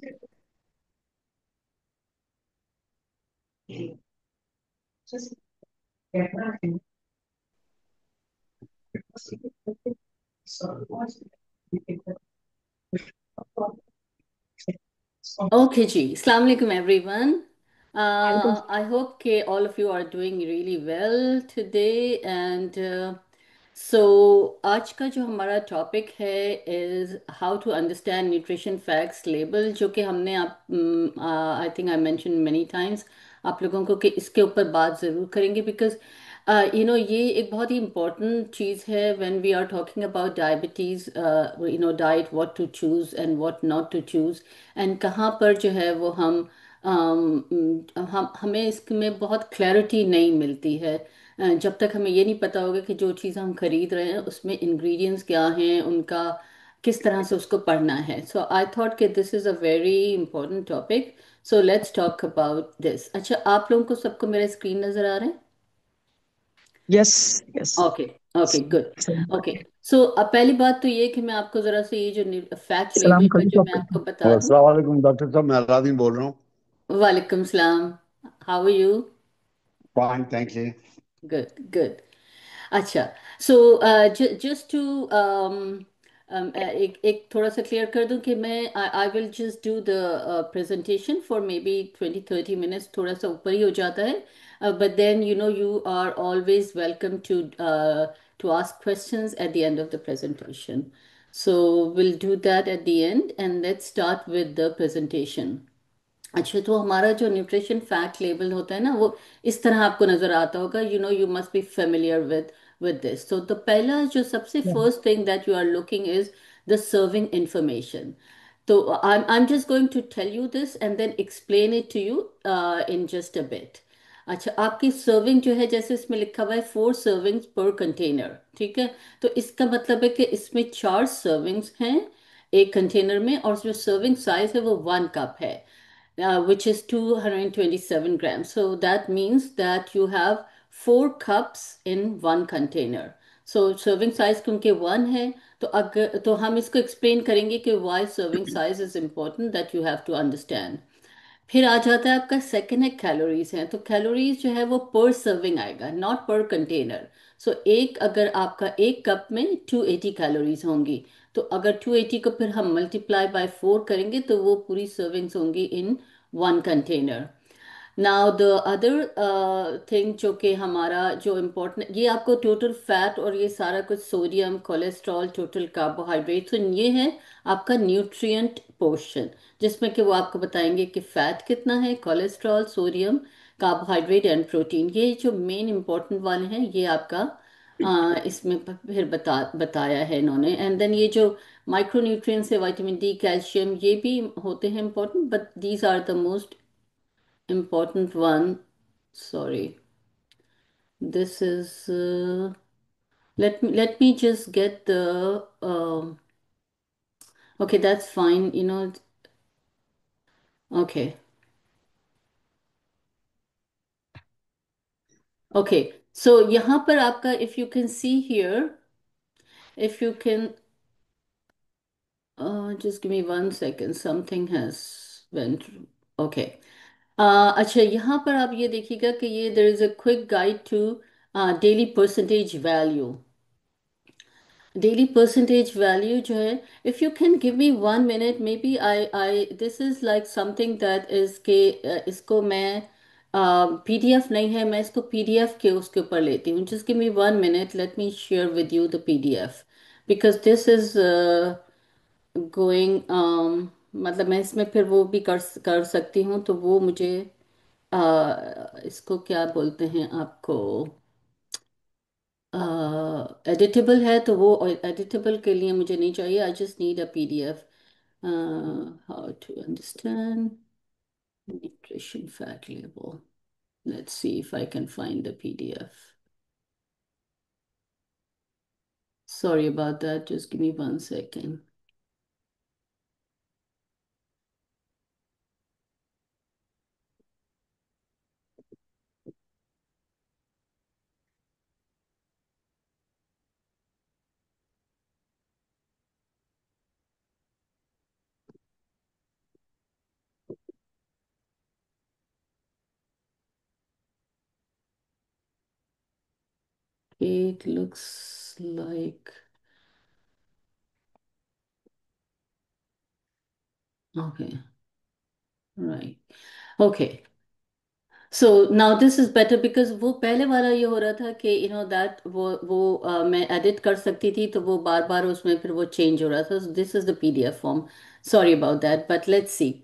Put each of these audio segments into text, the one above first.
Okay, ji. Assalamu alaikum, everyone. I hope ke all of you are doing really well today. And so, आज का जो हमारा topic है is how to understand nutrition facts label, जो कि हमने I think I mentioned many times आप लोगों को कि इसके ऊपर बात ज़रूर करेंगे because ये एक बहुत ही इम्पोर्टेंट चीज़ है when we are talking about diabetes, diet, what to choose and what not to choose and कहाँ पर जो है वो हम हमें इसमें बहुत क्लैरिटी नहीं मिलती है। जब तक हमें ये नहीं पता होगा कि जो चीज़ हम खरीद रहे हैं उसमें इंग्रेडिएंट्स क्या हैं, उनका किस तरह से उसको पढ़ना है। सो आई थॉट कि this is a very important topic. So let's talk about this. अच्छा, आप लोगों को सबको मेरा स्क्रीन नज़र आ रहा है? Yes yes. Okay. Okay, good. Okay. So अब पहली बात तो ये कि मैं आपको ज़रा से ये जो फैक्ट सलाम लेबल पे कभी जो मैं आपको। आपको बता हेलो दूं। अस्सलाम वालेकुम डॉक्टर साहब, मैं अलादीन बोल रहा हूँ। वालेकुम सलाम। How are you? Fine, thank you. Good, good. अच्छा। सो जस्ट टू एक एक थोड़ा सा क्लियर कर दूं कि मैं I will just do the presentation for maybe 20-30 minutes, थोड़ा सा ऊपर ही हो जाता है, but then you are always welcome to ask questions at the end of the presentation. So will do that at the end and let's start with the presentation. अच्छा, तो हमारा जो न्यूट्रिशन फैक्ट लेबल होता है ना, वो इस तरह आपको नजर आता होगा। You must be familiar with this. तो पहला जो सबसे first thing that you are looking is the serving information. तो I am just going to tell you this and then explain it to you in just a bit. अच्छा, आपकी serving जो है, जैसे इसमें लिखा हुआ है 4 सर्विंग्स पर कंटेनर, ठीक है? तो इसका मतलब है कि इसमें 4 सर्विंग्स हैं एक कंटेनर में, और जो सर्विंग साइज है वो 1 कप है, which is 227 grams. So that means that you have 4 cups in one container. So serving size क्योंकि 1 है, तो हम इसको explain करेंगे कि why serving size is important, that you have to understand. फिर आ जाता है आपका सेकंड है कैलोरीज है। तो कैलोरीज जो है वो पर सर्विंग आएगा, नॉट पर कंटेनर। सो एक अगर आपका एक कप में 280 कैलोरीज होंगी, तो अगर 280 को फिर हम मल्टीप्लाई बाय 4 करेंगे तो वो पूरी सर्विंग्स होंगी इन 1 container. Now the other thing जो कि हमारा जो इम्पोर्टेंट, ये आपको टोटल फैट और ये सारा कुछ, सोडियम, कोलेस्ट्रॉल, टोटल कार्बोहाइड्रेट, तो ये है आपका न्यूट्रिएंट पोर्शन, जिसमें कि वो आपको बताएंगे कि फैट कितना है, cholesterol, sodium, carbohydrate and protein. ये जो मेन इंपॉर्टेंट वाले हैं ये आपका इसमें फिर बताया है इन्होंने। एंड देन ये जो माइक्रो न्यूट्रिएंट्स है, विटामिन डी, कैल्शियम, ये भी होते हैं important, but these are the most important one. Sorry, this is let me just get the okay, that's fine, okay. Okay, so यहाँ पर आपका, if you can see here, if you can just give me 1 second, something has went, okay. अच्छा, यहाँ पर आप ये देखिएगा कि ये there is a quick guide to daily percentage value। Daily percentage value जो है, if you can give me 1 minute, maybe I this is like something that is के इसको मैं पीडीएफ नहीं है, मैं इसको पीडीएफ के उसके ऊपर लेती हूँ। Just give me 1 minute, let me share with you the PDF, because this is going, मतलब मैं इसमें फिर वो भी कर सकती हूँ, तो वो मुझे इसको क्या बोलते हैं आपको, एडिटेबल है, तो वो एडिटेबल के लिए मुझे नहीं चाहिए। I just need a PDF. How to understand nutrition fat label, let's see if I can find the PDF. Sorry about that, just give me 1 second. it looks like, okay, right. Okay. So now this is better because वो पहले वाला ये हो रहा था कि that वो मैं एडिट कर सकती थी, तो वो बार बार उसमें फिर वो चेंज हो रहा था। This is the PDF form. Sorry about that, but let's see.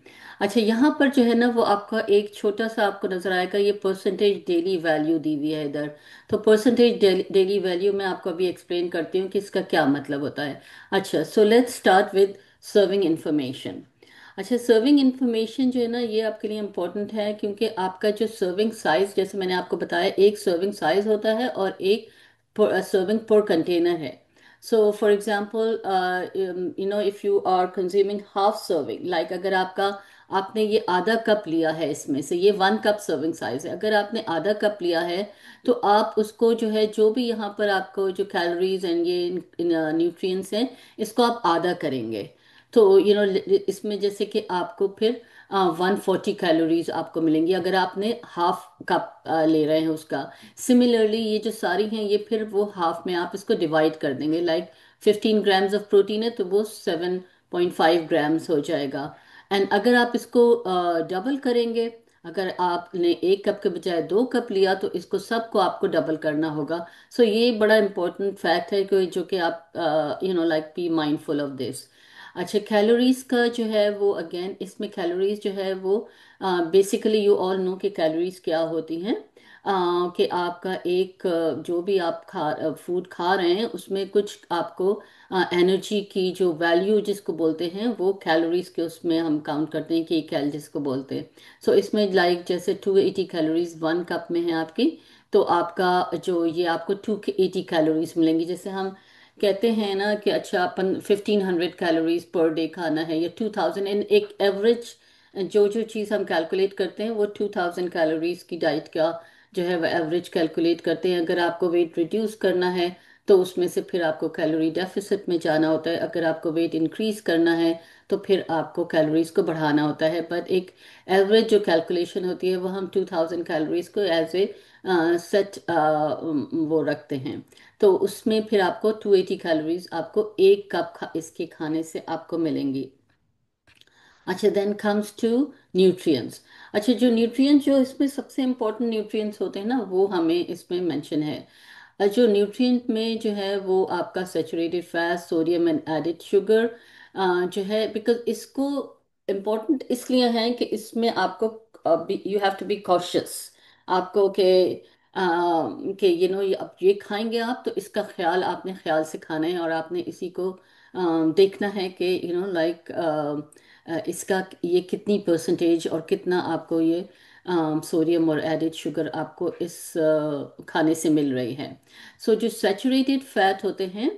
अच्छा, यहाँ पर जो है ना वो आपका एक छोटा सा आपको नजर आएगा, ये परसेंटेज डेली वैल्यू दी हुई है इधर। तो परसेंटेज डेली वैल्यू मैं आपको अभी एक्सप्लेन करती हूँ कि इसका क्या मतलब होता है। अच्छा, so let's start with serving information. अच्छा, सर्विंग इंफॉर्मेशन जो है ना ये आपके लिए इम्पोर्टेंट है, क्योंकि आपका जो सर्विंग साइज, जैसे मैंने आपको बताया, एक सर्विंग साइज होता है और एक सर्विंग पर कंटेनर है। So for example, if you are consuming half serving, like अगर आपका आपने ये आधा कप लिया है, इसमें से ये 1 कप सर्विंग साइज है, अगर आपने आधा कप लिया है तो आप उसको जो है, जो भी यहाँ पर आपको जो कैलोरीज एंड ये न्यूट्रिएंट्स हैं, इसको आप आधा करेंगे। तो इसमें जैसे कि आपको फिर 140 कैलोरीज आपको मिलेंगी अगर आपने हाफ कप ले रहे हैं उसका। सिमिलरली ये जो सारी हैं, ये फिर वो हाफ में आप इसको डिवाइड कर देंगे, लाइक 15 ग्राम्स ऑफ प्रोटीन है तो वो 7.5 ग्राम्स हो जाएगा। एंड अगर आप इसको डबल करेंगे, अगर आपने 1 कप के बजाय 2 कप लिया तो इसको सबको आपको डबल करना होगा। सो ये बड़ा इंपॉर्टेंट फैक्ट है कि जो कि आप like be mindful of this. अच्छा, कैलोरीज का जो है वो अगेन, इसमें कैलोरीज जो है वो बेसिकली यू ऑल नो कि कैलोरीज क्या होती हैं। कि आपका एक जो भी आप फूड खा रहे हैं उसमें कुछ आपको एनर्जी की जो वैल्यू जिसको बोलते हैं वो कैलोरीज के उसमें हम काउंट करते हैं कि कैल जिसको बोलते हैं। सो इसमें लाइक जैसे 280 कैलोरीज 1 कप में है आपकी, तो आपका जो ये आपको 280 कैलोरीज मिलेंगी। जैसे हम कहते हैं ना कि अच्छा अपन 1500 कैलोरीज पर डे खाना है या 2000, इन एक एवरेज जो जो चीज़ हम कैलकुलेट करते हैं वो 2000 कैलोरीज की डाइट का जो है वो एवरेज कैलकुलेट करते हैं। अगर आपको वेट रिड्यूस करना है तो उसमें से फिर आपको कैलोरी डेफिसिट में जाना होता है, अगर आपको वेट इंक्रीज करना है तो फिर आपको कैलोरीज को बढ़ाना होता है। बट एक एवरेज जो कैलकुलेशन होती है वो हम 2000 कैलोरीज को एज ए सेट वो रखते हैं। तो उसमें फिर आपको 280 कैलोरीज आपको 1 कप इसके खाने से आपको मिलेंगी। अच्छा, देन कम्स टू न्यूट्रिएंट्स। अच्छा, जो न्यूट्रिएंट्स जो इसमें सबसे इंपॉर्टेंट न्यूट्रिएंट्स होते हैं ना वो हमें इसमें मेंशन है। जो न्यूट्रिएंट में जो है वो आपका saturated fat, sodium and added sugar जो है, बिकॉज इसको इम्पोर्टेंट इसलिए है कि इसमें आपको you have to be cautious. आपको कि अब ये खाएंगे आप तो इसका ख्याल आपने ख्याल से खाना है और आपने इसी को देखना है कि लाइक इसका ये कितनी परसेंटेज और कितना आपको ये सोडियम और एडिड शुगर आपको इस खाने से मिल रही है। सो जो सैचुरेटेड फैट होते हैं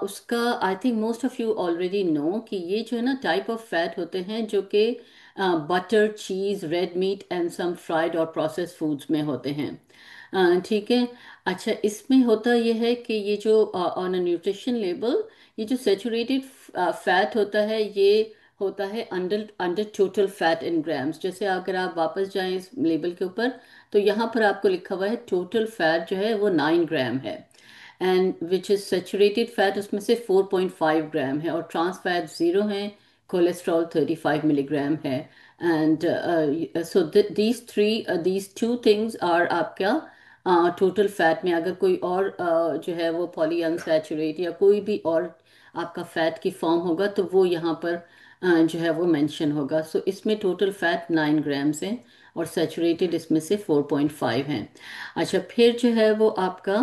उसका I think most of you already know कि ये जो है ना टाइप ऑफ फैट होते हैं जो कि butter, cheese, red meat and some fried और प्रोसेस फूड्स में होते हैं। ठीक है। अच्छा, इसमें होता यह है कि ये जो ऑन अ न्यूट्रिशन लेबल ये जो सेचुरेटेड फैट होता है ये होता है under under total fat in grams. जैसे अगर आप वापस जाएं इस लेबल के ऊपर तो यहाँ पर आपको लिखा हुआ है टोटल फैट जो है वो 9 ग्राम है, and which is saturated fat उसमें से 4.5 ग्राम है, और ट्रांस फैट 0 है, कोलेस्ट्रॉल 35 मिलीग्राम है। And so these two things are आपका टोटल फैट में। अगर कोई और जो है वो पॉली अनसैचुरेट या कोई भी और आपका फैट की फॉर्म होगा तो वो यहाँ पर जो है वो मेंशन होगा। सो इसमें टोटल फैट 9 ग्राम्स है और सैचुरेटेड इसमें से 4.5 हैं। अच्छा, फिर जो है वो आपका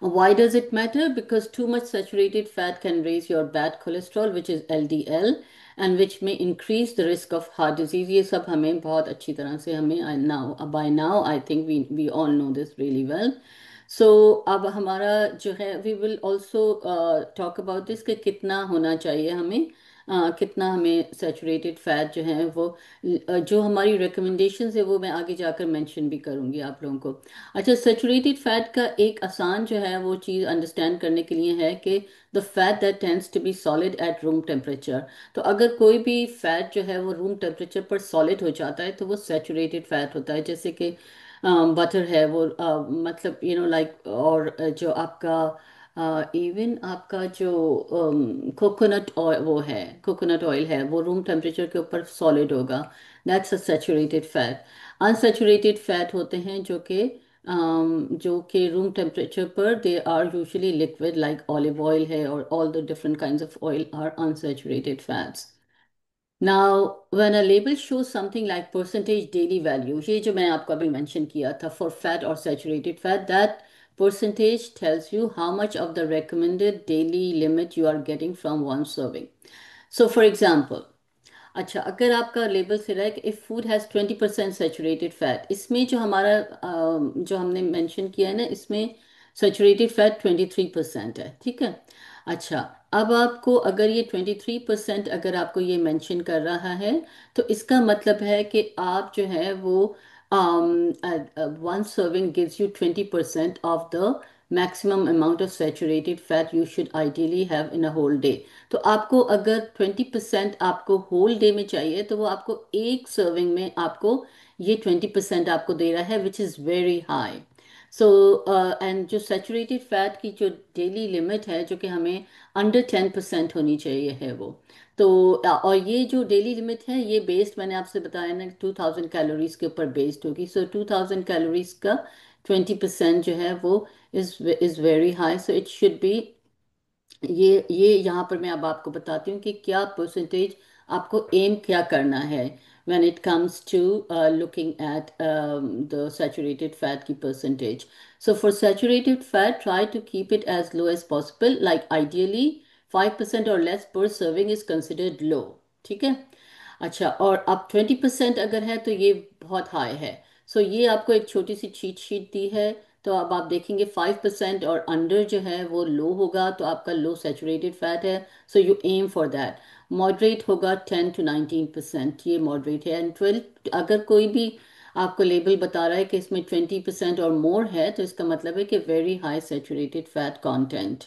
why does it matter? Because too much saturated fat can raise your bad cholesterol, which is LDL, and which may increase the risk of heart disease. ये सब हमें बहुत अच्छी तरह से हमें now by now I think we all know this really well. So अब हमारा जो है we will also talk about this कि कितना होना चाहिए हमें, कितना हमें सैचुरेटेड फैट जो है वो जो हमारी रिकमेंडेशंस है वो मैं आगे जाकर मेंशन भी करूंगी आप लोगों को। अच्छा, सेचुरेटेड फैट का एक आसान जो है वो चीज़ अंडरस्टैंड करने के लिए है कि the fat that tends to be solid at room temperature. तो अगर कोई भी फैट जो है वो रूम टेम्परेचर पर सॉलिड हो जाता है तो वो सेचुरेटेड फैट होता है। जैसे कि बटर है वो मतलब लाइक, और जो आपका इवन आपका जो कोकोनट ऑयल, वो है कोकोनट ऑयल है, वो रूम टेम्परेचर के ऊपर सॉलिड होगा। That's a saturated fat. Unsaturated fat होते हैं जो कि रूम टेम्परेचर पर they are usually liquid, like olive oil है, और all the different kinds of oil are unsaturated fats. Now, when a label shows something like percentage daily value, ये जो मैंने आपको अभी mention किया था for fat or saturated fat, that percentage tells you how much of the recommended daily limit you are getting from one serving. So, for example, अच्छा, अगर आपका लेबल से रहा है कि if food has 20% saturated fat, इसमें जो हमारा जो हमने मेंशन किया है ना, इसमें सेचुरेटेड फैट 23% है, ठीक है। अच्छा, अब आपको अगर ये 23% अगर आपको ये मेंशन कर रहा है, तो इसका मतलब है कि आप जो है वो one serving gives you 20% of the maximum amount of saturated fat you should ideally have in a whole day. तो आपको अगर 20% आपको होल डे में चाहिए, तो वो आपको एक सर्विंग में आपको ये 20% आपको दे रहा है, which is very high. So and जो सेचुरेटेड फैट की जो डेली लिमिट है, जो कि हमें अंडर 10% होनी चाहिए है वो। तो और ये जो डेली लिमिट है, ये बेस्ड, मैंने आपसे बताया ना, 2000 कैलोरीज के ऊपर बेस्ड होगी। सो 2000 कैलोरीज का 20% जो है वो is very high. So it should be, ये यहाँ पर मैं अब आपको बताती हूँ कि क्या परसेंटेज आपको एम क्या करना है when it comes to looking at the saturated fat की percentage. So for saturated fat, try to keep it as low as possible. Like ideally 5% or less per serving is considered low. ठीक है। अच्छा, और अब 20% अगर है तो ये बहुत हाई है। सो ये आपको एक छोटी सी चीट शीट दी है। तो अब आप देखेंगे 5% और अंडर जो है वो लो होगा, तो आपका लो सेचुरेटेड फैट है। So you aim for that. Moderate होगा 10 to 19%, ये मॉडरेट है। एंड 12, अगर कोई भी आपको लेबल बता रहा है कि इसमें 20% और मोर है, तो इसका मतलब है कि very high saturated fat content.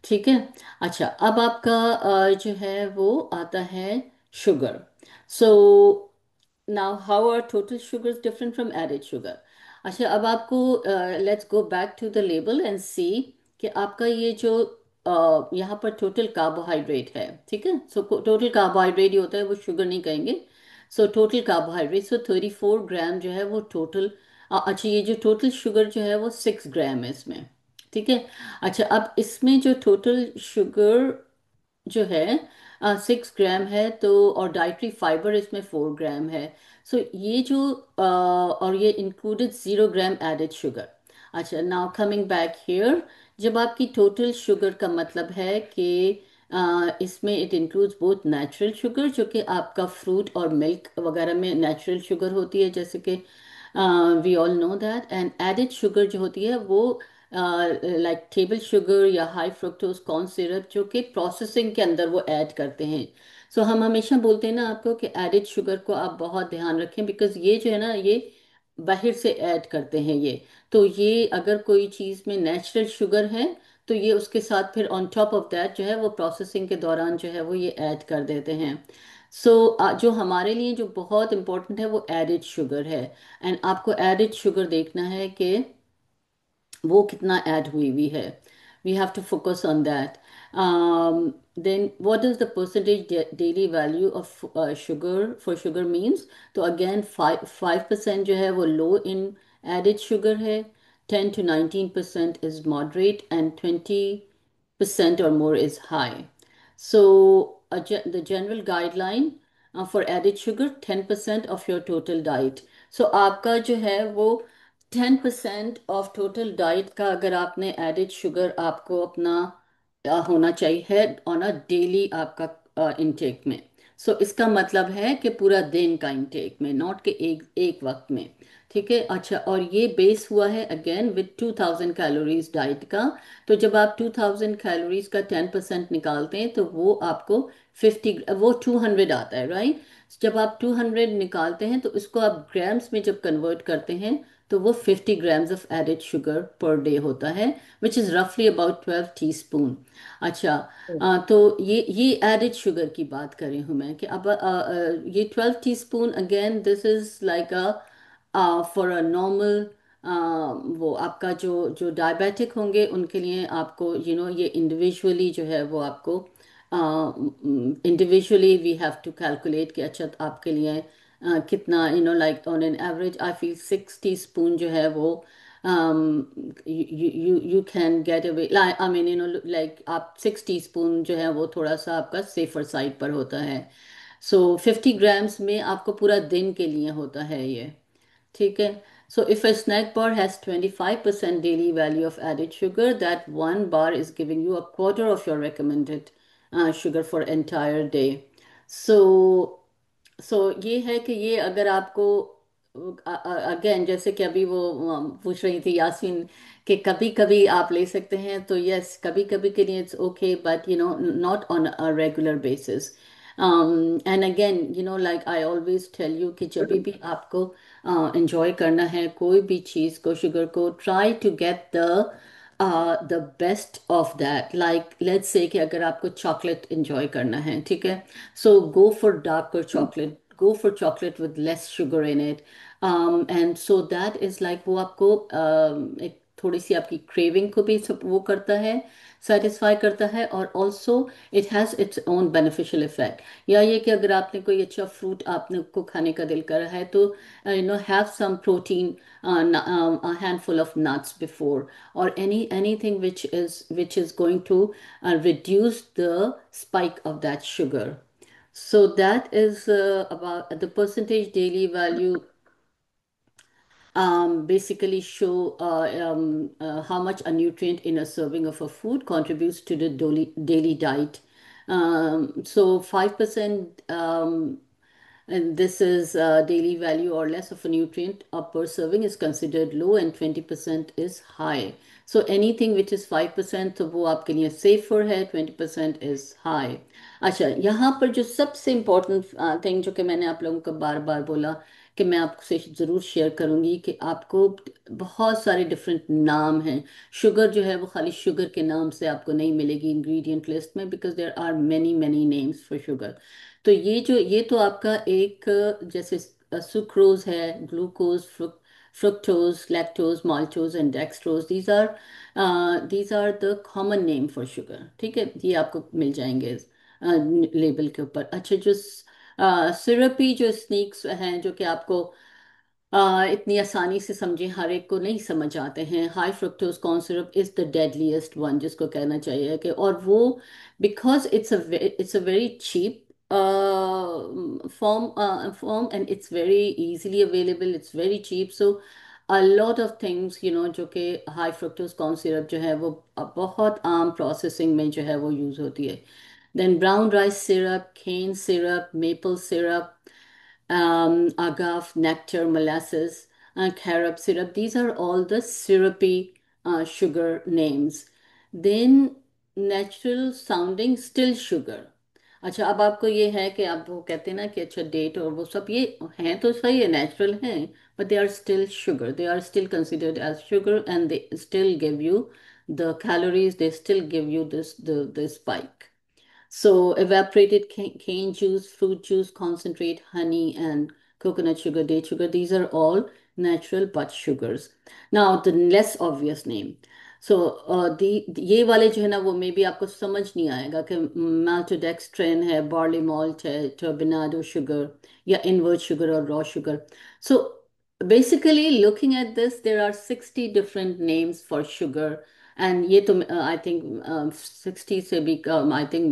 ठीक है। अच्छा, अब आपका जो है वो आता है sugar. So now how are total sugars different from added sugar. अच्छा, अब आपको let's go back to the label and see कि आपका ये जो यहाँ पर टोटल कार्बोहाइड्रेट है, ठीक है। सो टोटल कार्बोहाइड्रेट ही होता है, वो शुगर नहीं कहेंगे। सो टोटल कार्बोहाइड्रेट, सो 34 ग्राम जो है वो टोटल। अच्छा, ये जो टोटल शुगर जो है वो 6 ग्राम है इसमें, ठीक है। अच्छा, अब इसमें जो टोटल शुगर जो है 6 ग्राम है, तो और डाइटरी फाइबर इसमें 4 ग्राम है। सो ये जो और ये इंक्लूडेड 0 ग्राम एडेड शुगर। अच्छा, नाउ कमिंग बैक हियर, जब आपकी टोटल शुगर का मतलब है कि इसमें it includes both natural sugar, जो कि आपका फ्रूट और मिल्क वगैरह में नेचुरल शुगर होती है, जैसे कि we all know that. And added sugar जो होती है वो लाइक टेबल शुगर या हाई फ्रुक्टोज कॉर्न सिरप, जो कि प्रोसेसिंग के अंदर वो ऐड करते हैं। सो हम हमेशा बोलते हैं ना आपको कि एडिड शुगर को आप बहुत ध्यान रखें, बिकॉज ये जो है ना, ये बाहर से ऐड करते हैं ये। तो ये अगर कोई चीज़ में नेचुरल शुगर है, तो ये उसके साथ फिर ऑन टॉप ऑफ दैट जो है वो प्रोसेसिंग के दौरान जो है वो ये ऐड कर देते हैं। सो जो हमारे लिए जो बहुत इंपॉर्टेंट है वो एडिड शुगर है। एंड आपको एडिड शुगर देखना है कि वो कितना ऐड हुई हुई है। We have to focus on that. Then what is the percentage daily value of sugar for sugar means. तो अगेन 5% जो है वो लो इन एडिड शुगर है, 10 to 19% is moderate, and 20% or more is high. So, the general guideline for added sugar, 10% of your total diet. So, आपका जो है वो 10% of total diet का, अगर आपने added sugar आपको अपना होना चाहिए ऑन अ डेली आपका इनटेक में। सो इसका मतलब है कि पूरा दिन का इनटेक में, नॉट कि एक एक वक्त में। ठीक है। अच्छा, और ये बेस हुआ है अगेन विद 2000 कैलोरीज डाइट का। तो जब आप 2000 कैलोरीज का 10% निकालते हैं, तो वो आपको 200 आता है, राइट। जब आप 200 निकालते हैं, तो इसको आप ग्राम्स में जब कन्वर्ट करते हैं, तो वो 50 grams of added sugar per day होता है, विच इज़ रफली अबाउट 12 टीस्पून। अच्छा, तो ये एडेड शुगर की बात कर रही हूँ मैं कि अब ये 12 teaspoon, again this is like for a normal, वो आपका जो जो डायबिटिक होंगे उनके लिए आपको ये इंडिविजुअली जो है वो आपको individually we have to calculate कि अच्छा तो आपके लिए कितना like on an average I feel 6 teaspoon जो है वो you can get away like I mean like आप 6 टीस्पून जो है वो थोड़ा सा आपका सेफर साइड पर होता है. सो 50 ग्राम्स में आपको पूरा दिन के लिए होता है ये. ठीक है. So if a snack bar has 25% daily value of added sugar, that one bar is giving you a quarter of your recommended sugar for entire day. So ये है कि ये अगर आपको अगेन जैसे कि अभी वो पूछ रही थी यासीन कि कभी कभी आप ले सकते हैं, तो यस कभी कभी के लिए it's okay but not on a regular basis. And again like I always tell you कि जब भी आपको इंजॉय करना है कोई भी चीज़ को, शुगर को, try to get the best of that. Like let's say कि अगर आपको चॉकलेट इंजॉय करना है, ठीक है, so go for darker chocolate, go for chocolate with less sugar in it. And so that is like वो आपको एक थोड़ी सी आपकी क्रेविंग को भी वो करता है, सेटिस्फाई करता है, और also it has its own beneficial effect. या ये कि अगर आपने कोई अच्छा फ्रूट आपने को खाने का दिल कर रहा है तो have some protein, a handful of nuts before, or anything which is going to reduce the spike of that sugar. So that is about the percentage daily value, basically show how much a nutrient in a serving of a food contributes to the daily diet. So 5%, and this is daily value or less of a nutrient per serving is considered low, and 20% is high. So anything which is 5% तो वो आपके लिए safer है, 20% is high. अच्छा, यहाँ पर जो सबसे इम्पोर्टेंट थिंग जो कि मैंने आप लोगों को बार बार बोला कि मैं आपसे ज़रूर शेयर करूँगी कि आपको बहुत सारे डिफरेंट नाम हैं. शुगर जो है वो खाली शुगर के नाम से आपको नहीं मिलेगी इंग्रेडिएंट लिस्ट में, because there are many many names for sugar. तो ये तो आपका एक जैसे सुक्रोज है, glucose, fructose, lactose, maltose and dextrose. These are the common name for sugar. ठीक है, ये आपको मिल जाएंगे लेबल के ऊपर. अच्छा, जो सिरपी जो स्नैक्स हैं जो कि आपको इतनी आसानी से समझे हर एक को नहीं समझ आते हैं, high fructose corn syrup is the deadliest one जिसको कहना चाहिए कि, और वो because it's a very cheap form and it's very easily available, it's very cheap. So a lot of things जो कि हाई फ्रुक्टोज कॉर्न सिरप जो है वो बहुत आम प्रोसेसिंग में जो है वो यूज़ होती है. Then brown rice syrup, cane syrup, maple syrup, agave, nectar, molasses, carob syrup. These are all the syrupy sugar names. Then natural sounding still sugar. अच्छा, अब आपको ये है कि आप वो कहते हैं ना कि अच्छा डेट और वो सब ये हैं तो सही है, नेचुरल हैं, but they are still sugar, they are still considered as sugar, and they still give you the calories, they still give you this the spike. So evaporated cane juice, fruit juice, concentrate, honey, and coconut sugar, date sugar, these are all natural but sugars. Now the less obvious name. So ये वाले जो है ना वो may be आपको समझ नहीं आएगा कि maltodextrin है, barley malt है, turbinado sugar या invert sugar और raw sugar. So basically looking at this, there are 60 different names for sugar. And ये तो आई थिंक 60 से भी कम, I think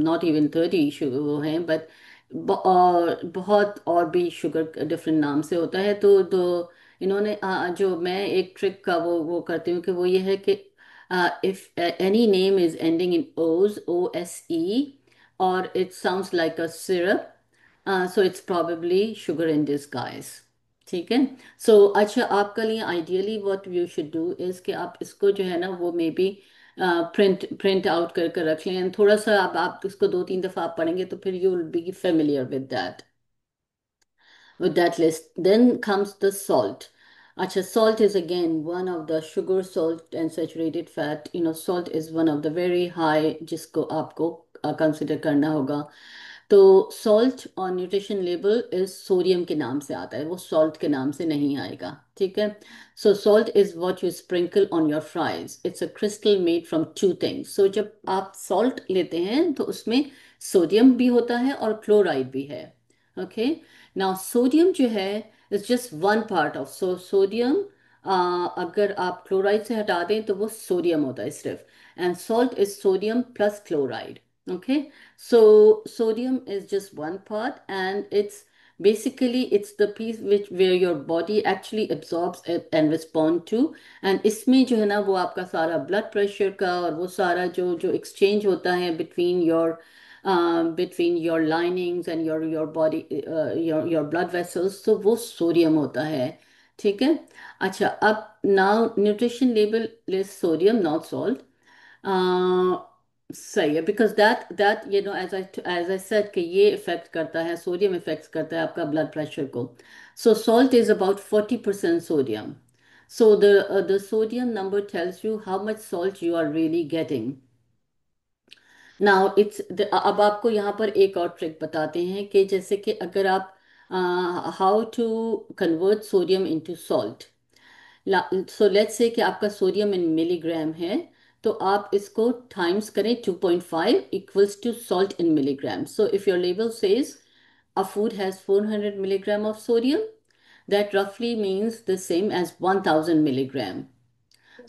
not even 30 sugar वो हैं, बट और बहुत और भी शुगर डिफरेंट नाम से होता है. तो इन्होंने जो मैं एक ट्रिक का वो करती हूँ कि वो ये है कि if any name is ending in ओज, OSE, और it sounds like a syrup, so it's probably sugar in disguise. ठीक है. सो अच्छा, आपके लिए ideally what you should do is कि आप इसको जो है ना वो मे बी प्रिंट आउट कर रख लें, and थोड़ा सा आप इसको 2-3 दफा आप पढ़ेंगे तो फिर you will be familiar with that list. Then comes the salt. Acha, salt is again one of the sugar, salt, and saturated fat. Salt is one of the very high जिसको आपको consider करना होगा. तो salt और nutrition label is sodium के नाम से आता है, वो सॉल्ट के नाम से नहीं आएगा, ठीक है। So salt is what you sprinkle on your fries, it's a crystal made from two things. So जब आप सॉल्ट लेते हैं तो उसमें सोडियम भी होता है और क्लोराइड भी है, ओके। नाउ सोडियम जो है is just one part of, so sodium, अगर आप क्लोराइड से हटा दें तो वो सोडियम होता है सिर्फ, and salt is sodium plus chloride, okay. So sodium is just one part, and it's basically it's the piece which where your body actually absorbs it and respond to। and इसमें जो है ना वो आपका सारा ब्लड प्रेशर का और वो सारा जो जो एक्सचेंज होता है between your linings and your body, your blood vessels, तो वो सोडियम होता है, ठीक है। अच्छा, अब now nutrition label list sodium not salt. सही है, because that as I said कि ये इफेक्ट करता है, सोडियम इफेक्ट करता है आपका ब्लड प्रेशर को। So salt is about 40% sodium. So the sodium number tells you how much salt you are really getting. Now अब आपको यहाँ पर एक और ट्रिक बताते हैं कि जैसे कि अगर आप how to convert sodium into salt. So let's say कि आपका सोडियम इन मिलीग्राम है, तो आप इसको टाइम्स करें 2.5 equals to salt in milligram. So if your label says a food has 400 milligram of sodium, that roughly means the same as 1000 milligram।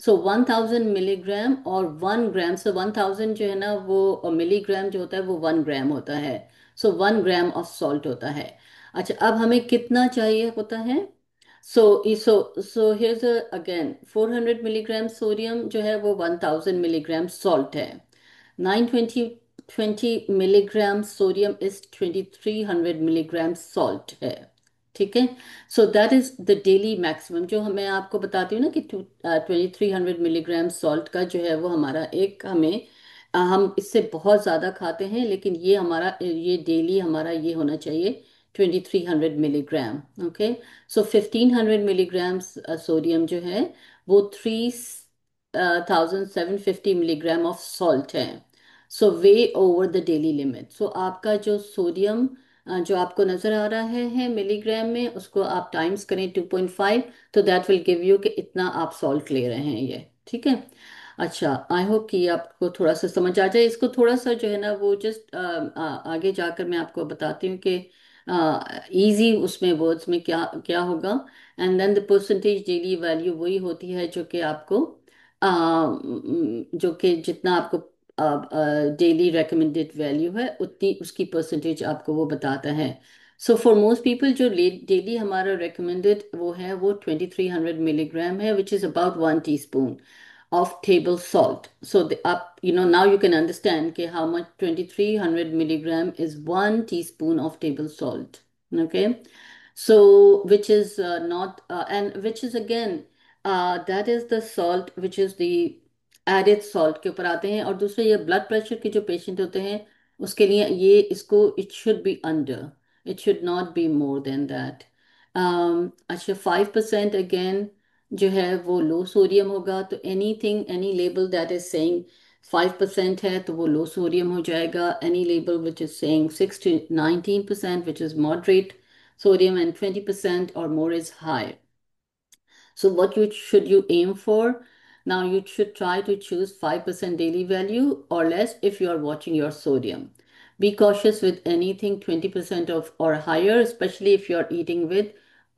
So 1000 milligram और 1 ग्राम, सो 1000 जो है ना वो मिलीग्राम जो होता है वो 1 ग्राम होता है। सो 1 ग्राम ऑफ सॉल्ट होता है। अच्छा, अब हमें कितना चाहिए होता है? So so here's again 400 milligram sodium जो है वो 1000 मिलीग्राम सॉल्ट है। 920 milligram sodium is 2300 milligram salt है, ठीक है। So that is the daily maximum जो मैं आपको बताती हूँ ना कि 2300 मिलीग्राम सॉल्ट का जो है वो हमारा एक हमें हम इससे बहुत ज़्यादा खाते हैं, लेकिन ये हमारा ये डेली हमारा ये होना चाहिए 2300 मिलीग्राम, ओके। सो 1500 मिलीग्राम सोडियम जो है वो 3750 मिलीग्राम ऑफ सॉल्ट है। सो वे ओवर द डेली लिमिट। सो आपका जो सोडियम जो आपको नजर आ रहा है मिलीग्राम में, उसको आप टाइम्स करें 2.5, तो दैट विल गिव यू कि इतना आप सॉल्ट ले रहे हैं ये, ठीक है। अच्छा, आई होप कि आपको थोड़ा सा समझ आ जाए। इसको थोड़ा सा जो है ना वो जस्ट आगे जाकर मैं आपको बताती हूँ कि इजी उसमें वर्ड्स में क्या क्या होगा। And then the percentage daily value वही होती है जो कि आपको जो कि जितना आपको डेली रिकमेंडेड वैल्यू है उतनी उसकी परसेंटेज आपको वो बताता है। सो फॉर मोस्ट पीपल जो डेली हमारा रिकमेंडेड वो है वो 2300 मिलीग्राम है, which is about 1 teaspoon of table salt. So now you can understand okay, how much 2300 milligram is 1 teaspoon of table salt. Okay, so which is not and which is again that is the salt which is the added salt के ऊपर आते हैं। और दूसरे ये blood pressure के जो patient होते हैं उसके लिए ये इसको it should be under, it should not be more than that. अच्छा, 5% अगेन जो है वो लो सोडियम होगा, तो anything any label that is saying 5% है तो वो लो सोडियम हो जाएगा। Any label which is saying 6 to 19% which is moderate sodium, and 20% और more is high. So what you should you aim for? Now you should try to choose 5% daily value or less if you are watching your sodium. Be cautious with anything 20% of or higher, especially if you are eating with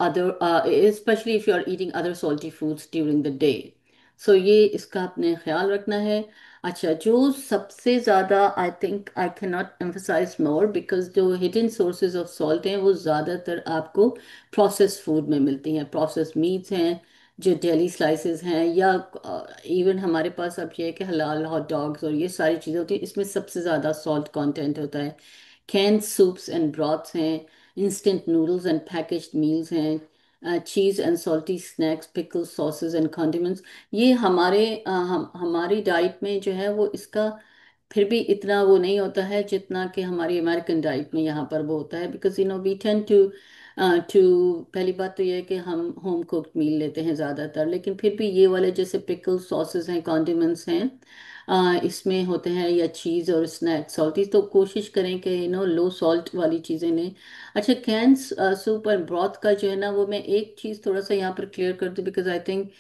especially if you are eating other salty foods during the day. So ये इसका आपने ख्याल रखना है। अच्छा, जो सबसे ज़्यादा I think I can not emphasize more because जो हिडन सोर्सेज ऑफ सॉल्ट हैं वो ज़्यादातर आपको प्रोसेस फूड में मिलती हैं। प्रोसेस मीट्स हैं, जो डेली स्लाइसेस हैं, या इवन हमारे पास अब ये है कि हलाल हॉट डॉग्स और ये सारी चीज़ें होती हैं, इसमें सबसे ज़्यादा सॉल्ट कंटेंट होता है। कैन सूप्स एंड ब्रॉथ्स हैं, instant noodles and packaged meals हैं, cheese and salty snacks, pickles, sauces and condiments, ये हमारी डाइट में जो है वो इसका फिर भी इतना वो नहीं होता है जितना कि हमारी अमेरिकन डाइट में यहाँ पर वो होता है। बिकॉज वी टेंड टू पहली बात तो ये है कि हम होम कुक्ड मील लेते हैं ज़्यादातर, लेकिन फिर भी ये वाले जैसे पिकल सॉसेस हैं, कॉन्डिमेंट्स हैं, इसमें होते हैं, या चीज़ और स्नैक्स सॉल्टी, तो कोशिश करें कि लो सॉल्ट वाली चीज़ें लें। अच्छा, कैन सूप और ब्रॉथ का जो है ना, वो मैं एक चीज़ थोड़ा सा यहाँ पर क्लियर कर दूँ, बिकॉज आई थिंक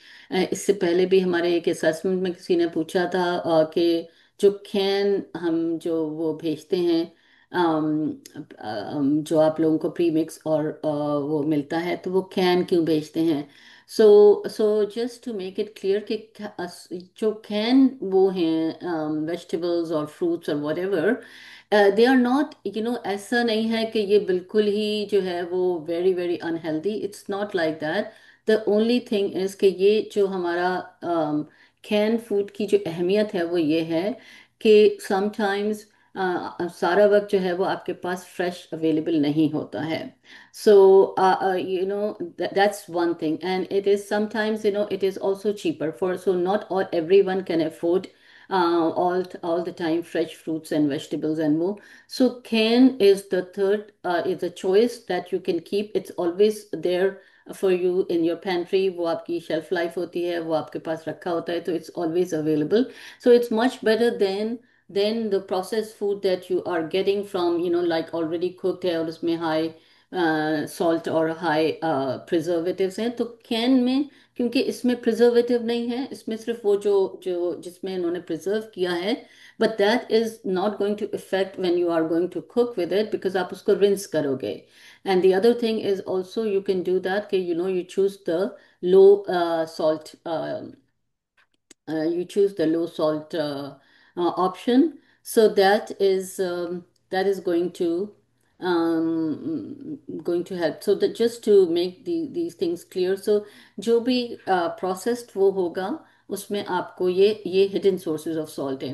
इससे पहले भी हमारे एक असेसमेंट में किसी ने पूछा था कि जो कैन हम जो वो भेजते हैं, जो आप लोगों को प्री मिक्स और वो मिलता है, तो वो कैन क्यों भेजते हैं? So just to make it clear कि जो कैन वो हैं वेजिटेबल्स और फ्रूट्स और whatever, दे आर नॉट, ऐसा नहीं है कि ये बिल्कुल ही जो है वो very very unhealthy, it's not like that. The only thing is कि ये जो हमारा कैन फूड की जो अहमियत है वो ये है कि समटाइम्स सारा वक्त जो है वो आपके पास फ्रेश अवेलेबल नहीं होता है। So, that's one thing. And it is sometimes, it is also cheaper so not everyone can afford all the time fresh fruits and vegetables and more. So can is the third, is a choice that you can keep. It's always there for you in your pantry. वो आपकी shelf life होती है, वो आपके पास रखा होता है, तो it's always available. So it's much better than the processed food that you are getting from, like already cooked है और उसमें high सॉल्ट और हाई प्रिजर्वेटिव्स हैं। तो कैन में, क्योंकि इसमें प्रिजर्वेटिव नहीं है, इसमें सिर्फ वो जो जो जिसमें इन्होंने प्रिजर्व किया है, but that is not going to affect when you are going to cook with it, because आप उसको रिंस करोगे। And the other thing is also you can do that कि you choose the low salt, you choose the low salt option. So that is going to help. So that just to make these things clear, so जो भी processed वो होगा, उसमें आपको ये hidden sources of salt है।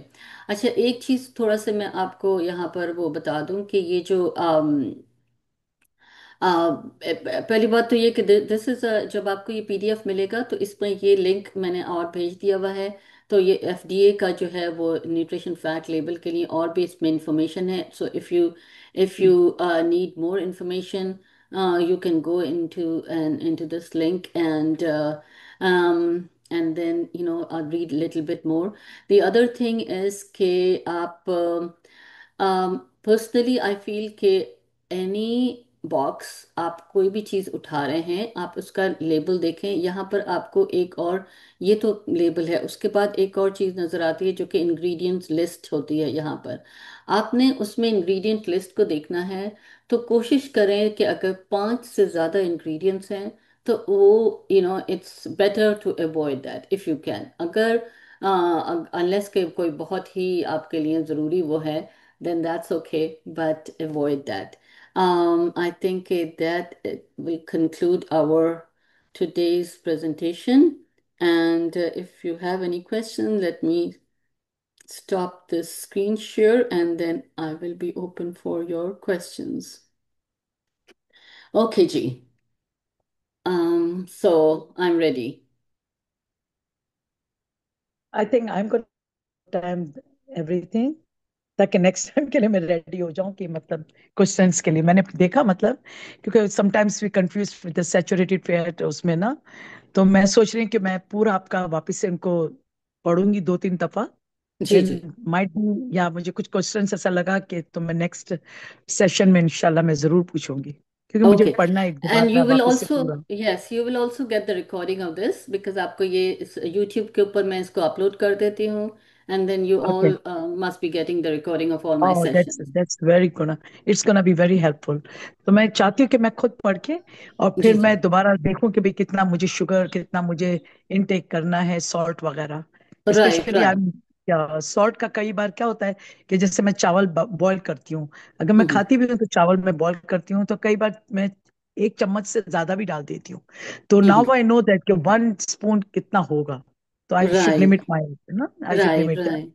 अच्छा, एक चीज़ थोड़ा सा मैं आपको यहाँ पर वो बता दूं कि ये जो पहली बात तो ये कि दिस इज, जब आपको ये पीडीएफ मिलेगा तो इसमें ये लिंक मैंने और भेज दिया हुआ है। तो ये एफडीए का जो है वो न्यूट्रिशन फैक्ट लेबल के लिए और भी इसमें इंफॉर्मेशन है। So if you need more information, you can go into this link and then read a little bit more. The other thing is कि आप पर्सनली आई फील कि एनी बॉक्स, आप कोई भी चीज़ उठा रहे हैं, आप उसका लेबल देखें। यहाँ पर आपको एक और, ये तो लेबल है, उसके बाद एक और चीज़ नज़र आती है जो कि इंग्रेडिएंट्स लिस्ट होती है। यहाँ पर आपने उसमें इंग्रेडिएंट लिस्ट को देखना है। तो कोशिश करें कि अगर 5 से ज़्यादा इंग्रेडिएंट्स हैं तो वो it's better to avoid that if you can. अगर अनलेस के कोई बहुत ही आपके लिए ज़रूरी वो है, then that's okay, but avoid that. I think that will conclude our today's presentation. And if you have any questions, let me stop this screen share and then I will be open for your questions. Okay, G. So I'm ready. I think I'm going to time everything ताकि next time के लिए मैं ready हो जाऊं कि मतलब questions के लिए मैंने देखा मतलब क्योंकि sometimes we confuse with the saturated fat उसमें ना। तो मैं सोच रही हूँ कि मैं पूरा आपका वापस से उनको पढ़ूंगी 2-3 दफा। जी देन जी। माइट बी या मुझे कुछ क्वेश्चंस ऐसा लगा कि तो मैं नेक्स्ट सेशन में इंशाल्लाह मैं जरूर पूछूंगी क्योंकि मुझे Okay. पढ़ना है एक And दोबारा you will वापस से also, पूरा। yes, you will also get the recording of this because आपको ये YouTube के ऊपर मैं इसको अपलोड कर देती हूँ, and then you okay. all must be getting the recording of all my oh sessions. That's very good. It's gonna be very helpful. तो मैं चाहती हूँ कि मैं खुद पढ़ के और जी फिर जी। मैं दोबारा देखूं कि भाई कितना मुझे शुगर कितना मुझे इनटेक करना है सॉल्ट वगैरह। Right specially right. आई क्या सॉल्ट का कई बार क्या होता है कि जैसे मैं चावल बॉईल करती हूँ। अगर मैं हम्म। खाती भी हूँ तो चावल में बॉईल करती हूँ तो कई बार मैं 1 चम्मच से ज्यादा भी डाल देती हूँ। तो नाउ आई नो दैट कि 1 स्पून कितना होगा। तो आई शुड राइट लिमिट माई ना I should write limit right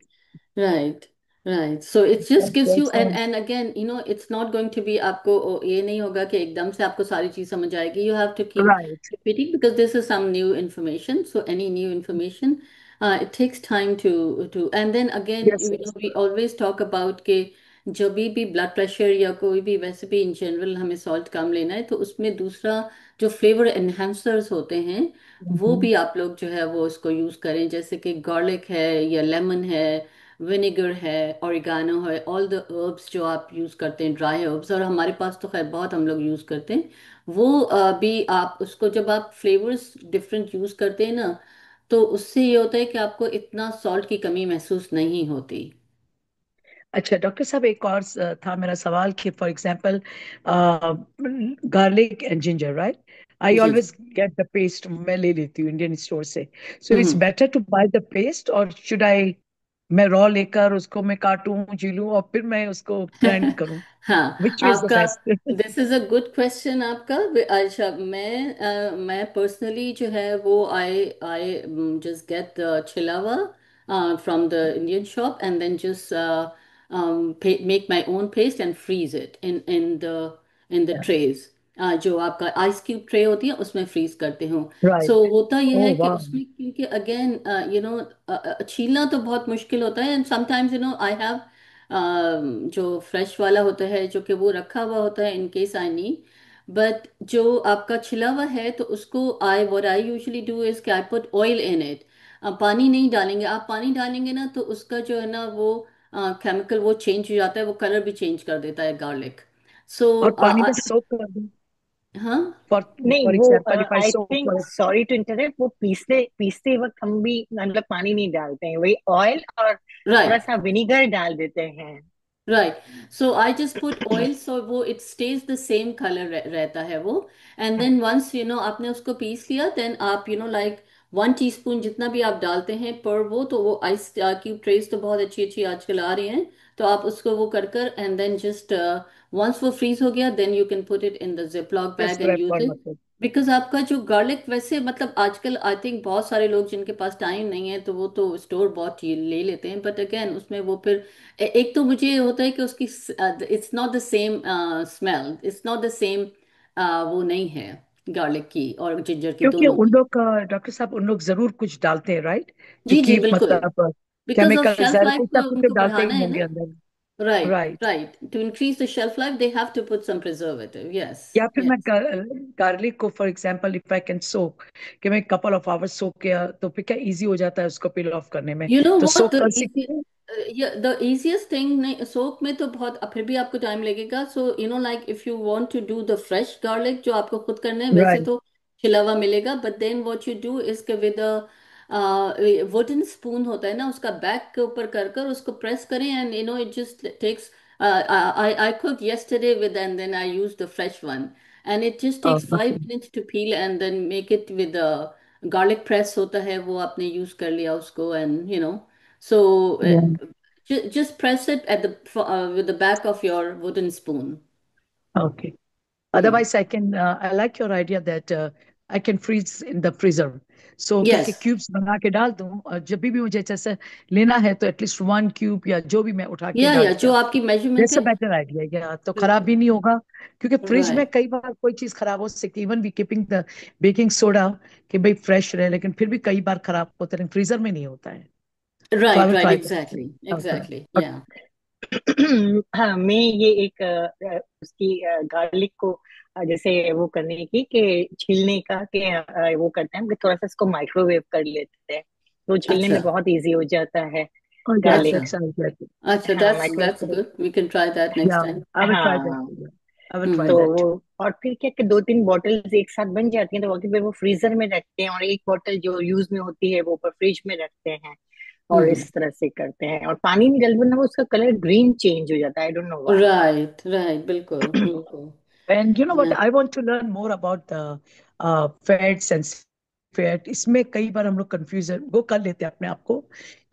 right right. So it just gives you, and that. again, it's not going to be आपको ये नहीं होगा कि एकदम से आपको सारी चीज समझ आएगी। You have to keep right. repeating because this is some new information. So any new information, it takes time to and then again, yes yes. we always talk about के जब भी ब्लड प्रेशर या कोई भी वैसे भी in general हमें salt कम लेना है तो उसमें दूसरा जो फ्लेवर एनहांसर्स होते हैं वो हम्म। भी आप लोग जो है वो उसको यूज़ करें, जैसे कि गार्लिक है या लेमन है, विनेगर है, ऑरिगानो है, ऑल द हर्ब्स जो आप यूज़ करते हैं, ड्राई हर्ब्स, और हमारे पास तो खैर बहुत हम लोग यूज़ करते हैं वो भी आप उसको जब आप फ्लेवर्स डिफरेंट यूज़ करते हैं ना तो उससे ये होता है कि आपको इतना सॉल्ट की कमी महसूस नहीं होती। अच्छा डॉक्टर साहब, एक और था मेरा सवाल कि for example garlic and ginger, right? I जी जी। ऑलवेज गेट द पेस्ट, मैं ले लेती हूँ इंडियन स्टोर से। So it's hmm. Better to buy the paste, और शुड आई मैं रॉ लेकर उसको मैं काटूं छीलूं और फिर मैं उसको ग्राइंड करूं? हाँ, विच इज द आपका best? This is a good question आपका। अच्छा, मैं पर्सनली जो है वो I I just get the छिलावा from the Indian shop and then just make my own paste and freeze it in the trays. जो आपका आइस क्यूब ट्रे होती है उसमें फ्रीज करते हो। राइट। सो होता यह है ओह कि वाह। उसमें क्योंकि अगेन छीलना तो बहुत मुश्किल होता है, एंड समटाइम्स आई हैव जो फ्रेश वाला होता है जो कि वो रखा हुआ होता है in case I need. But जो आपका छिला हुआ है तो उसको I what I usually do is कि I put oil in it. पानी नहीं डालेंगे, आप पानी डालेंगे ना तो उसका जो है ना वो केमिकल वो चेंज हो जाता है, वो कलर भी चेंज कर देता है गार्लिक। सो और पानी में सोक कर दूं? हाँ। फॉर नहीं फॉर वो example if I I soak think, for. Sorry to interrupt, वो पीसते पीसते वक्त हम भी मतलब पानी नहीं डालते हैं, वही ऑयल और थोड़ा राइट सा विनीगर डाल देते हैं। Right. So I just put oil so वो it stays the same colour रहता है वो। एंड देन वंस आपने उसको पीस लिया, देन आप लाइक 1 टीस्पून जितना भी आप डालते हैं पर वो, तो वो आइस क्यूब ट्रेस तो बहुत अच्छी अच्छी आजकल आ रही हैं, तो आप उसको वो कर कर एंड देन जस्ट वंस वो फ्रीज हो गया then you can put it in the ziplock bag just and wrap use for it. मतलब। बिकॉज आपका जो गार्लिक वैसे आजकल आई थिंक बहुत सारे लोग जिनके पास टाइम नहीं है तो वो तो स्टोर बहुत ही ले लेते हैं, बट अगेन उसमें वो फिर एक तो मुझे ये होता है कि उसकी it's not the same smell, it's not the same, वो नहीं है गार्लिक की और जिंजर की क्योंकि दोनों उन की। लोग डॉक्टर साहब उन लोग जरूर कुछ डालते हैं, राइट? टू जी जी कीप बिल्कुल। मतलब बिकॉज ऑफ केमिकल शेल्फ जहर लाइफ कुछ ना कुछ तो उनको डालते बढ़ाना ही है होंगे ना। अंदर। Right right. Right, to increase the shelf life they have to put some preservative, yes. या फिर मैं यस। गार्लिक को for example if I can soak, कि मैं कपल ऑफ आवर्स सोक किया तो फिर क्या इजी हो जाता है उसको पील ऑफ करने में? You know तो what सोक the कर easy, सकते हैं? yeah, the easiest thing नहीं, सोक में तो बहुत फिर भी आपको टाइम लगेगा। So like if you want to do the fresh garlic जो आपको खुद करना है वैसे राइट। तो छिला हुआ मिलेगा, but then what you do is के विद वुडन स्पून होता है ना, उसका बैक के ऊपर कर कर उसको प्रेस करें and it just takes. I cooked yesterday with and then I used the fresh one and it just takes okay. 5 minutes to peel and then make it with the garlic press होता है वो आपने use कर लिया उसको and so just press it at the with the back of your wooden spoon. Okay. Hmm. Otherwise, I like your idea that I can freeze in the freezer. So कि Yes. Cubes बना के डाल दूं, और जब भी मुझे जैसे लेना है तो एटलीस्ट 1 क्यूब या जो भी मैं उठा के डाल या जो दिया। आपकी मेजरमेंट दैट्स अ है। बेटर आइडिया, या तो खराब बिल्कुल। भी नहीं होगा। क्योंकि फ्रिज में राइट कई बार कोई चीज खराब हो सकती है, even we keeping the baking soda कि भाई फ्रेश रहे, लेकिन फिर भी कई बार खराब होता है, लेकिन फ्रीजर में नहीं होता है। तो I right will right, try exactly that. Exactly, yeah. हाँ, मैं ये एक उसकी गार्लिक को जैसे वो करने की कि छीलने का कि वो करते हैं कि थोड़ा सा इसको माइक्रोवेव कर लेते हैं तो छीलने अच्छा में बहुत इजी हो जाता है या अच्छा गार्लिक। दैट्स आई अच्छा, हाँ, that's microwave. good, we can try that या next time. I will try हाँ, दैट। आई विल ट्राई हम्म। तो दैट। वो और फिर क्या कि 2-3 बॉटल्स एक साथ बन जाती हैं तो वो फिर वो फ्रीजर में रखते हैं और एक बॉटल जो यूज में होती है वो ऊपर फ्रिज में रखते हैं और हम्म। इस तरह से करते हैं। और पानी नहीं डालते ना, वो उसका कलर ग्रीन चेंज हो जाता है, I don't know why. Right right, बिल्कुल बिल्कुल। And you know what? या I want to learn more about the fats and fat. इसमें कई बार हम लोग कंफ्यूजन वो कर लेते हैं अपने आप को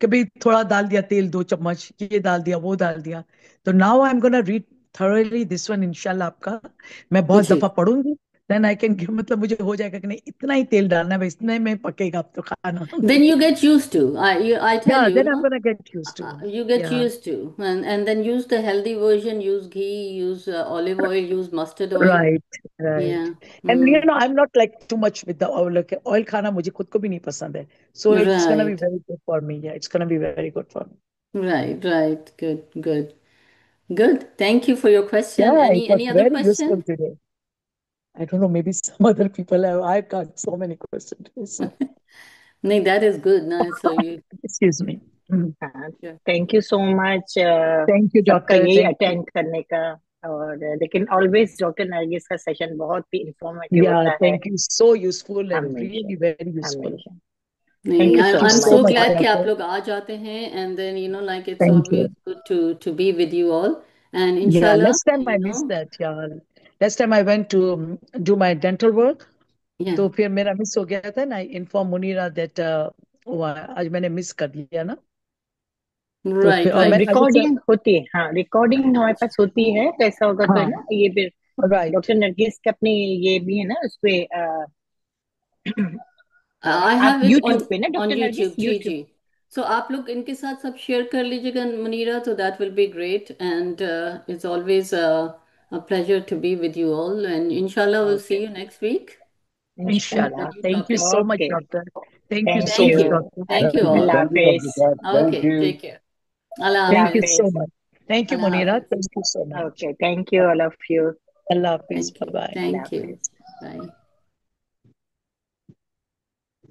कि भाई थोड़ा डाल दिया तेल, 2 चम्मच ये डाल दिया वो डाल दिया। तो now I am gonna read thoroughly this one इंशाल्लाह आपका। मैं बहुत जी। दफा पढ़ूंगी, देन आई कैन मतलब मुझे हो जाएगा कि नहीं इतना ही तेल डालना है, भाई इतना ही में पकेगा अब तो खाना। Then you get used to. I tell या you, then I am no, gonna get used to. you get या used to, and then use the healthy version. Use ghee, use olive oil, use mustard oil. Right. Right. Yeah. And Mm. I am not like too much with the oil, oil खाना मुझे खुद को भी नहीं पसंद है। So it's gonna be Right. Very good for me, yeah it's gonna be very good for me. Right. Right. Good. Good. Good. Thank you for your question. Yeah, it was Any other very useful question? today. I don't know, maybe some other people have. I've got so many questions. No, that is good. No, so you, Excuse me. Mm. हाँ, sure. Thank you so much Thank you, सबका doctor. यही Thank you. Attend करने का। और लेकिन always doctor Nargis का session बहुत ही informative Yeah, होता है। thank you. So useful and हमेशा really very useful. हमेशा नहीं, thank you Thank so you I'm so so much. much, glad कि आप doctor. लोग आ जाते हैं, and then like it's Thank always you. good to be with you all, and Yeah, inshallah, last time I missed that. Yeah, last time I went to do my dental work. yeah, तो फिर मेरा miss हो गया था ना, inform Munira that आज मैंने miss कर लिया ना। तो फिर right, और मैं right. रिकॉर्डिंग होती है, हाँ रिकॉर्डिंग हमारे पास होती है, तो ऐसा होगा तो है हाँ ना ये भी राइट डॉक्टर नरगिस के अपनी ये भी है ना उसपे I आप have it यूट्यूब पे ना on डॉक्टर नरगिस YouTube, जी यूट्यूब। जी. So आप लोग इनके साथ सब शेयर कर लीजिएगा Munira, so that will be great, and it's always a pleasure to be with you all, and inshallah we'll see okay you next week with a इंशाल्लाह। इंशाल्लाह। new thank you topic. So much okay, doctor. Thank you thank so Thank you, मच you. Doctor. Thank you all. अल्लाह Thank you, Dr. हाफिज। Saab. Thank Okay, you. take care. Allah अल्लाह thank you Hafiz. So हाफिज। Much. Thank you Allah Munira. Hafiz. Thank you so much. Okay, thank you all of you. अल्लाह हाफिज। Thank bye you. Bye. अल्लाह Thank you. Hafiz.